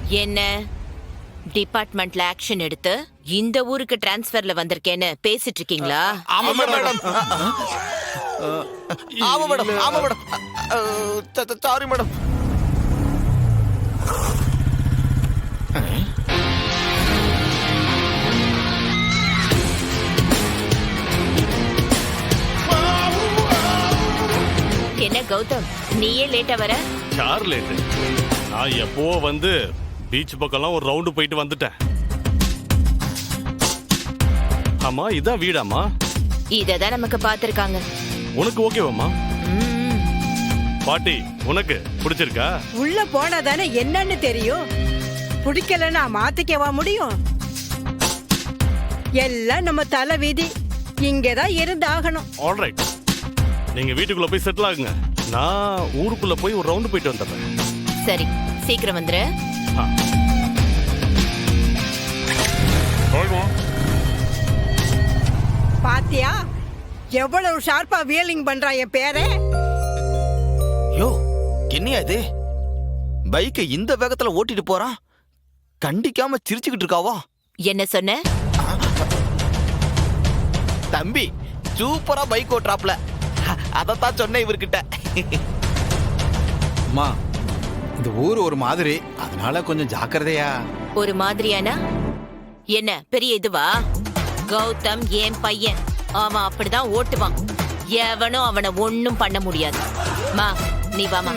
என்ன டிபார்ட்மெண்ட்ல ஆக்ஷன் எடுத்து இந்த ஊருக்கு டிரான்ஸ்ஃபர்ல வந்திருக்கேன்னு பேசிட்டு இருக்கீங்களா? ஆமா மேடம். ஆமா மேடம். ஆமா மேடம். Sorry madam. என்ன கௌதம், நீயே லேட்டா வர? யார் லேட்டு? நான் எப்போ வந்து பீச் பக்கம்லாம் ஒரு ரவுண்டு போயிட்டு வந்துட்டேன். ஆமா, இதான் வீடாமா? இததான் நமக்கு பாத்திருக்காங்க. உனக்கு ஓகேவாமா? பாட்டி, உனக்கு பிடிச்சிருக்கா? உள்ள போனாதானே என்னன்னு தெரியும். பிடிக்கலன்னா மாத்திக்கவா முடியும்? எல்லாம் நம்ம தலை விதி. இங்கதான் இருந்து ஆகணும். ஆல்ரைட், நீங்க வீட்டுக்குள்ள போய் செட்டில் ஆகுங்க. நான் ஊருக்குள்ள போய் ஒரு ரவுண்டு போயிட்டு வந்துடுறேன். சரி, சீக்கிரம் வந்துரு. பாத்தியா எவ்வளவு ஷார்ப்பா வீலிங் பண்றான் என் பேரே. யோ, என்னையா இது? பைக்கை இந்த வேகத்துல ஓட்டிட்டு போறான். கண்டிக்காம சிரிச்சுக்கிட்டு இருக்காவா? என்ன சொன்ன? தம்பி சூப்பரா பைக் ஓட்டுறாப்ல. அதத்தான் சொன்னேன் இவர்கிட்ட. அம்மா, இந்த ஊர் ஒரு மாதிரி, அதனால கொஞ்சம் ஜாக்கிரதையா. ஒரு மாதிரியானா என்ன பெரிய இதுவா? கௌதம் என் பையன், அவன் அப்படிதான் ஓட்டுவான். எவனும் அவனை ஒண்ணும் பண்ண முடியாது. மா, நீ வாமா.